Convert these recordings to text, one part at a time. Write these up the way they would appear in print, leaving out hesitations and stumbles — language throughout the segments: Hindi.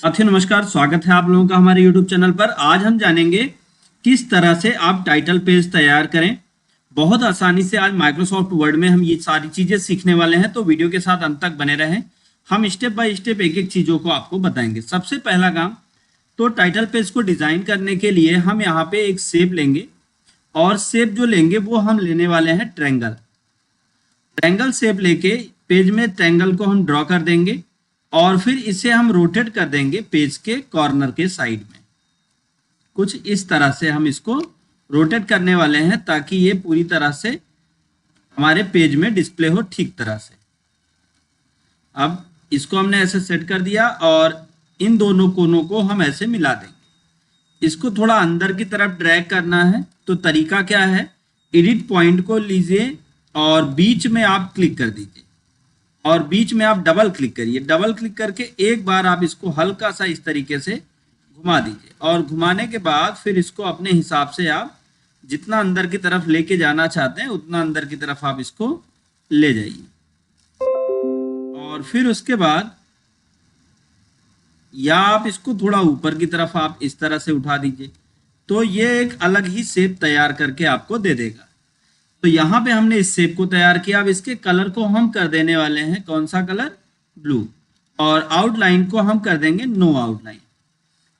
साथियों नमस्कार, स्वागत है आप लोगों का हमारे YouTube चैनल पर। आज हम जानेंगे किस तरह से आप टाइटल पेज तैयार करें। बहुत आसानी से आज माइक्रोसॉफ्ट वर्ड में हम ये सारी चीजें सीखने वाले हैं, तो वीडियो के साथ अंत तक बने रहें। हम स्टेप बाय स्टेप एक एक चीजों को आपको बताएंगे। सबसे पहला काम, तो टाइटल पेज को डिजाइन करने के लिए हम यहाँ पे एक शेप लेंगे और शेप जो लेंगे वो हम लेने वाले हैं ट्रायंगल। ट्रायंगल शेप लेके पेज में ट्रायंगल को हम ड्रॉ कर देंगे और फिर इसे हम रोटेट कर देंगे पेज के कॉर्नर के साइड में। कुछ इस तरह से हम इसको रोटेट करने वाले हैं ताकि ये पूरी तरह से हमारे पेज में डिस्प्ले हो ठीक तरह से। अब इसको हमने ऐसे सेट कर दिया और इन दोनों कोनों को हम ऐसे मिला देंगे। इसको थोड़ा अंदर की तरफ ड्रैग करना है, तो तरीका क्या है, एडिट पॉइंट को लीजिए और बीच में आप क्लिक कर दीजिए और बीच में आप डबल क्लिक करिए। डबल क्लिक करके एक बार आप इसको हल्का सा इस तरीके से घुमा दीजिए और घुमाने के बाद फिर इसको अपने हिसाब से आप जितना अंदर की तरफ लेके जाना चाहते हैं उतना अंदर की तरफ आप इसको ले जाइए। और फिर उसके बाद या आप इसको थोड़ा ऊपर की तरफ आप इस तरह से उठा दीजिए, तो ये एक अलग ही शेप तैयार करके आपको दे देगा। तो यहाँ पे हमने इस शेप को तैयार किया। अब इसके कलर को हम कर देने वाले हैं, कौन सा कलर, ब्लू, और आउटलाइन को हम कर देंगे नो आउटलाइन।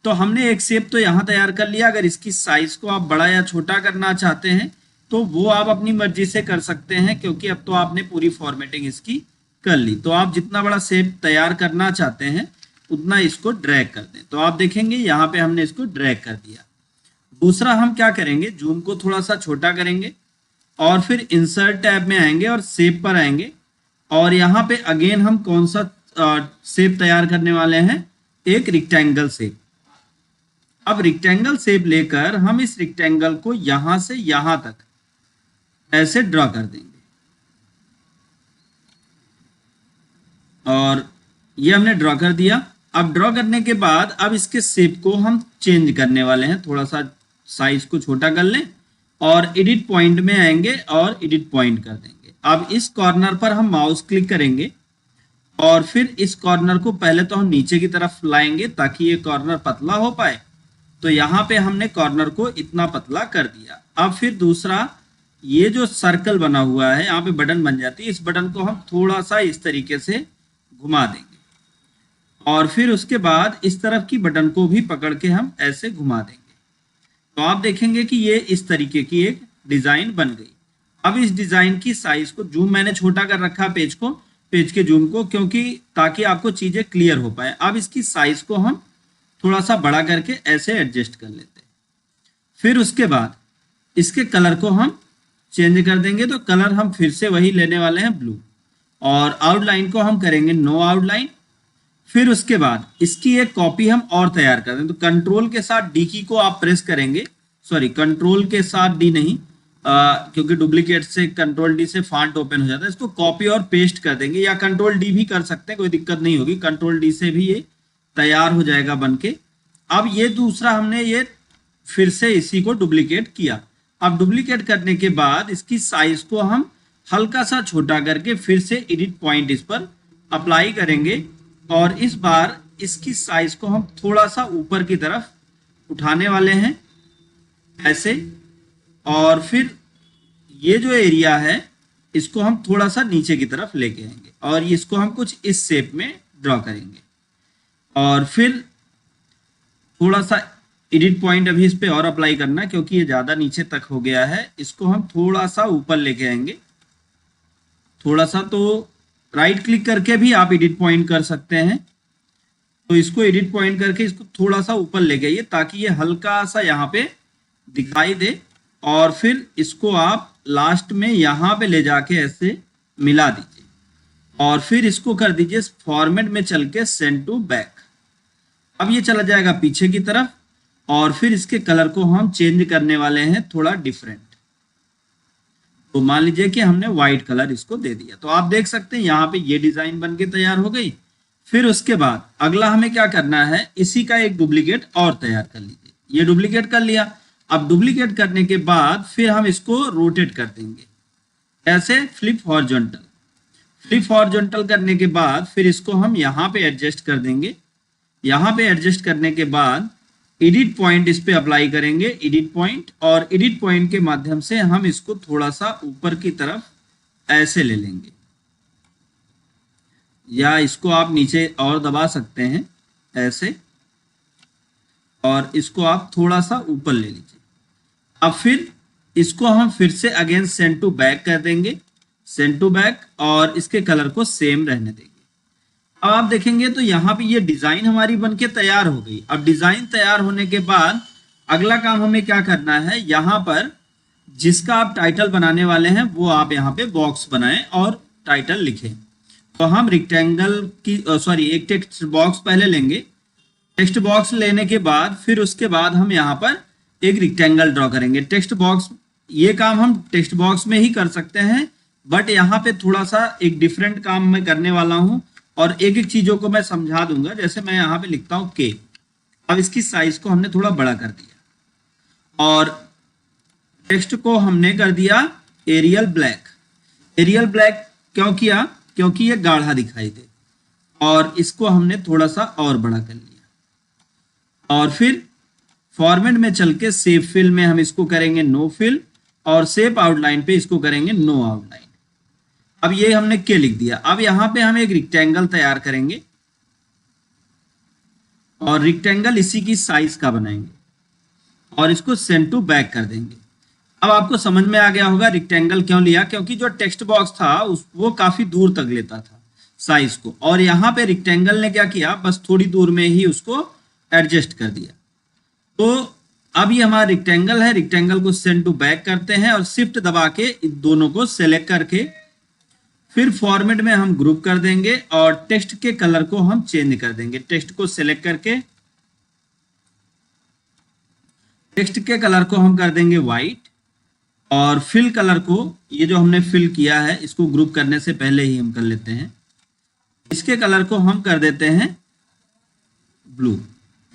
तो हमने एक शेप तो यहाँ तैयार कर लिया। अगर इसकी साइज को आप बड़ा या छोटा करना चाहते हैं तो वो आप अपनी मर्जी से कर सकते हैं, क्योंकि अब तो आपने पूरी फॉर्मेटिंग इसकी कर ली। तो आप जितना बड़ा शेप तैयार करना चाहते हैं उतना इसको ड्रैग कर दें। तो आप देखेंगे यहाँ पे हमने इसको ड्रैग कर दिया। दूसरा हम क्या करेंगे, जूम को थोड़ा सा छोटा करेंगे और फिर इंसर्ट टैब में आएंगे और शेप पर आएंगे और यहाँ पे अगेन हम कौन सा शेप तैयार करने वाले हैं, एक रेक्टेंगल शेप। अब रेक्टेंगल शेप लेकर हम इस रेक्टेंगल को यहां से यहां तक ऐसे ड्रॉ कर देंगे और ये हमने ड्रॉ कर दिया। अब ड्रॉ करने के बाद अब इसके शेप को हम चेंज करने वाले हैं। थोड़ा सा साइज को छोटा कर लें और एडिट पॉइंट में आएंगे और एडिट पॉइंट कर देंगे। अब इस कॉर्नर पर हम माउस क्लिक करेंगे और फिर इस कॉर्नर को पहले तो हम नीचे की तरफ लाएंगे ताकि ये कॉर्नर पतला हो पाए। तो यहाँ पे हमने कॉर्नर को इतना पतला कर दिया। अब फिर दूसरा, ये जो सर्कल बना हुआ है यहाँ पे बटन बन जाती है, इस बटन को हम थोड़ा सा इस तरीके से घुमा देंगे और फिर उसके बाद इस तरफ की बटन को भी पकड़ के हम ऐसे घुमा देंगे। तो आप देखेंगे कि ये इस तरीके की एक डिजाइन बन गई। अब इस डिजाइन की साइज को, जूम मैंने छोटा कर रखा पेज को, पेज के जूम को, क्योंकि ताकि आपको चीजें क्लियर हो पाए। अब इसकी साइज को हम थोड़ा सा बड़ा करके ऐसे एडजस्ट कर लेते हैं। फिर उसके बाद इसके कलर को हम चेंज कर देंगे। तो कलर हम फिर से वही लेने वाले हैं, ब्लू, और आउटलाइन को हम करेंगे नो आउटलाइन। फिर उसके बाद इसकी एक कॉपी हम और तैयार कर दें। तो कंट्रोल के साथ डी की को आप प्रेस करेंगे, सॉरी कंट्रोल के साथ डी नहीं, क्योंकि डुप्लीकेट से कंट्रोल डी से फॉन्ट ओपन हो जाता है। इसको कॉपी और पेस्ट कर देंगे या कंट्रोल डी भी कर सकते हैं, कोई दिक्कत नहीं होगी। कंट्रोल डी से भी ये तैयार हो जाएगा बनके। अब ये दूसरा हमने ये फिर से इसी को डुप्लीकेट किया। अब डुप्लीकेट करने के बाद इसकी साइज को हम हल्का सा छोटा करके फिर से एडिट पॉइंट इस पर अप्लाई करेंगे और इस बार इसकी साइज को हम थोड़ा सा ऊपर की तरफ उठाने वाले हैं ऐसे, और फिर ये जो एरिया है इसको हम थोड़ा सा नीचे की तरफ लेके आएंगे और इसको हम कुछ इस शेप में ड्रॉ करेंगे। और फिर थोड़ा सा एडिट पॉइंट अभी इस पे और अप्लाई करना, क्योंकि ये ज्यादा नीचे तक हो गया है। इसको हम थोड़ा सा ऊपर लेके आएंगे, थोड़ा सा। तो राइट क्लिक करके भी आप एडिट पॉइंट कर सकते हैं। तो इसको एडिट पॉइंट करके इसको थोड़ा सा ऊपर ले गए ताकि ये हल्का सा यहाँ पे दिखाई दे, और फिर इसको आप लास्ट में यहाँ पे ले जाके ऐसे मिला दीजिए और फिर इसको कर दीजिए फॉर्मेट में चल के सेंड टू बैक। अब ये चला जाएगा पीछे की तरफ और फिर इसके कलर को हम चेंज करने वाले हैं थोड़ा डिफरेंट। तो मान लीजिए कि हमने व्हाइट कलर इसको दे दिया। तो आप देख सकते हैं यहाँ पे ये डिजाइन बन के तैयार हो गई। फिर उसके बाद अगला हमें क्या करना है, इसी का एक डुप्लीकेट और तैयार कर लीजिए। ये डुप्लीकेट कर लिया। अब डुप्लीकेट करने के बाद फिर हम इसको रोटेट कर देंगे ऐसे, फ्लिप हॉरिजॉन्टल करने के बाद फिर इसको हम यहाँ पे एडजस्ट कर देंगे यहाँ पे एडजस्ट करने के बाद एडिट पॉइंट इस पे अप्लाई करेंगे, एडिट पॉइंट, और एडिट पॉइंट के माध्यम से हम इसको थोड़ा सा ऊपर की तरफ ऐसे ले लेंगे, या इसको आप नीचे और दबा सकते हैं ऐसे, और इसको आप थोड़ा सा ऊपर ले लीजिए। अब फिर इसको हम फिर से अगेन सेंड टू बैक कर देंगे, सेंड टू बैक, और इसके कलर को सेम रहने देंगे। अब आप देखेंगे तो यहाँ पे ये डिजाइन हमारी बनके तैयार हो गई। अब डिजाइन तैयार होने के बाद अगला काम हमें क्या करना है, यहाँ पर जिसका आप टाइटल बनाने वाले हैं वो आप यहाँ पे बॉक्स बनाएं और टाइटल लिखें। तो हम रेक्टेंगल की एक टेक्स्ट बॉक्स पहले लेंगे। टेक्स्ट बॉक्स लेने के बाद फिर उसके बाद हम यहाँ पर एक रेक्टेंगल ड्रॉ करेंगे। टेक्स्ट बॉक्स, ये काम हम टेक्स्ट बॉक्स में ही कर सकते हैं, बट यहाँ पे थोड़ा सा एक डिफरेंट काम मैं करने वाला हूँ और एक एक चीजों को मैं समझा दूंगा। जैसे मैं यहाँ पे लिखता हूँ के, अब इसकी साइज को हमने थोड़ा बड़ा कर दिया और टेक्स्ट को हमने कर दिया एरियल ब्लैक। एरियल ब्लैक क्यों किया? क्योंकि ये गाढ़ा दिखाई दे, और इसको हमने थोड़ा सा और बड़ा कर लिया। और फिर फॉर्मेट में चल के सेव फिल में हम इसको करेंगे नो फिल, और सेव आउटलाइन पे इसको करेंगे नो आउटलाइन। अब ये हमने के लिख दिया। अब यहां पे हम एक रेक्टेंगल तैयार करेंगे और रेक्टेंगल इसी की साइज का बनाएंगे और इसको सेंड टू बैक कर देंगे। अब आपको समझ में आ गया होगा रेक्टेंगल क्यों लिया, क्योंकि जो टेक्स्ट बॉक्स था वो काफी दूर तक लेता था साइज को, और यहाँ पे रेक्टेंगल ने क्या किया, बस थोड़ी दूर में ही उसको एडजस्ट कर दिया। तो अब ये हमारा रेक्टेंगल है, रेक्टेंगल को सेंड टू बैक करते हैं और शिफ्ट दबा के इन दोनों को सेलेक्ट करके फिर फॉर्मेट में हम ग्रुप कर देंगे और टेक्स्ट के कलर को हम चेंज कर देंगे। टेक्स्ट को सेलेक्ट करके टेक्स्ट के कलर को हम कर देंगे व्हाइट, और फिल कलर को, ये जो हमने फिल किया है इसको ग्रुप करने से पहले ही हम कर लेते हैं, इसके कलर को हम कर देते हैं ब्लू,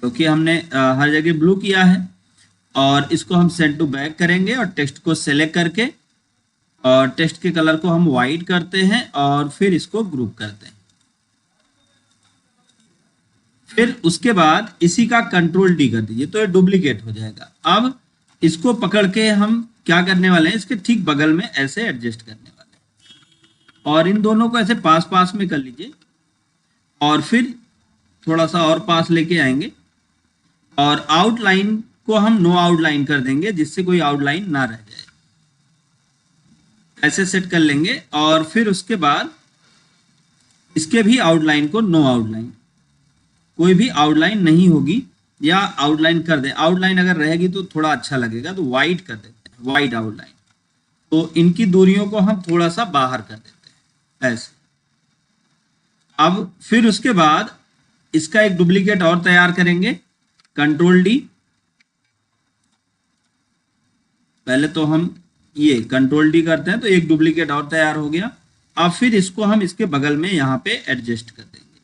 क्योंकि हमने हर जगह ब्लू किया है। और इसको हम सेंड टू बैक करेंगे और टेक्स्ट को सेलेक्ट करके और टेक्स्ट के कलर को हम व्हाइट करते हैं और फिर इसको ग्रुप करते हैं। फिर उसके बाद इसी का कंट्रोल डी कर दीजिए तो ये डुप्लीकेट हो जाएगा। अब इसको पकड़ के हम क्या करने वाले हैं, इसके ठीक बगल में ऐसे एडजस्ट करने वाले हैं और इन दोनों को ऐसे पास पास में कर लीजिए और फिर थोड़ा सा और पास लेके आएंगे और आउटलाइन को हम नो आउटलाइन कर देंगे, जिससे कोई आउटलाइन ना रह जाए। ऐसे सेट कर लेंगे और फिर उसके बाद इसके भी आउटलाइन को नो आउटलाइन, कोई भी आउटलाइन नहीं होगी, या आउटलाइन कर दे। आउटलाइन अगर रहेगी तो थोड़ा अच्छा लगेगा, तो वाइट कर देते हैं, वाइट आउटलाइन। तो इनकी दूरियों को हम थोड़ा सा बाहर कर देते हैं ऐसे। अब फिर उसके बाद इसका एक डुप्लीकेट और तैयार करेंगे, कंट्रोल डी। पहले तो हम ये कंट्रोल डी करते हैं तो एक डुप्लीकेट और तैयार हो गया। अब फिर इसको हम इसके बगल में यहां पे एडजस्ट कर देंगे।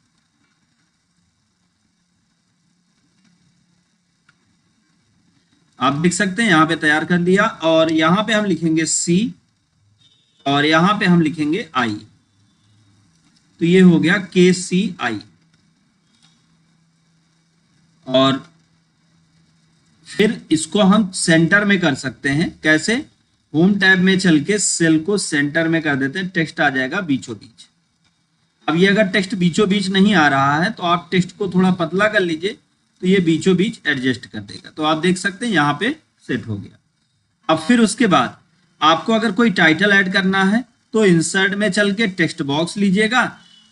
आप देख सकते हैं यहां पे तैयार कर दिया, और यहां पे हम लिखेंगे सी और यहां पे हम लिखेंगे आई, तो ये हो गया KCI। और फिर इसको हम सेंटर में कर सकते हैं। कैसे? होम टैब में चल के सेल को सेंटर में कर देते हैं, टेक्स्ट आ जाएगा बीचों बीच। अब ये अगर टेक्स्ट बीचों बीच नहीं आ रहा है तो आप टेक्स्ट को थोड़ा पतला कर लीजिए, तो ये बीचों बीच एडजस्ट कर देगा। तो आप देख सकते हैं यहाँ पे सेट हो गया। अब फिर उसके बाद आपको अगर कोई टाइटल ऐड करना है तो इंसर्ट में चल के टेक्स्ट बॉक्स लीजिएगा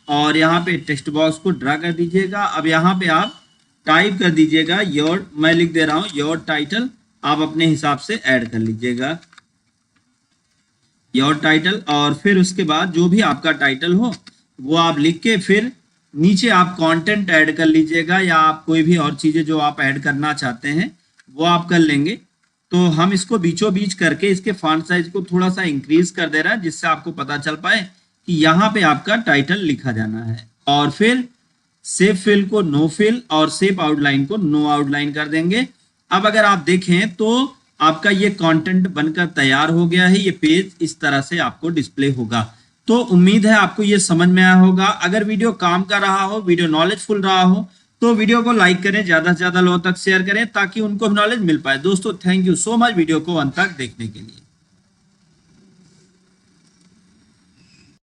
और यहाँ पे टेक्स्ट बॉक्स को ड्रा कर दीजिएगा। अब यहाँ पे आप टाइप कर दीजिएगा योर, मैं लिख दे रहा हूँ योर टाइटल, आप अपने हिसाब से ऐड कर लीजिएगा योर टाइटल। और फिर उसके बाद जो भी आपका टाइटल हो वो आप लिख के फिर नीचे आप कंटेंट ऐड कर लीजिएगा, या आप कोई भी और चीजें जो आप ऐड करना चाहते हैं वो आप कर लेंगे। तो हम इसको बीचों बीच करके इसके फॉन्ट साइज को थोड़ा सा इंक्रीज कर दे रहा है, जिससे आपको पता चल पाए कि यहाँ पे आपका टाइटल लिखा जाना है। और फिर सेव फिल को नो फिल और सेव आउटलाइन को नो आउटलाइन कर देंगे। अब अगर आप देखें तो आपका ये कंटेंट बनकर तैयार हो गया है। ये पेज इस तरह से आपको डिस्प्ले होगा। तो उम्मीद है आपको ये समझ में आया होगा। अगर वीडियो काम कर रहा हो, वीडियो नॉलेजफुल रहा हो, तो वीडियो को लाइक करें, ज्यादा से ज्यादा लोगों तक शेयर करें ताकि उनको नॉलेज मिल पाए। दोस्तों thank you so much video को अंत तक देखने के लिए।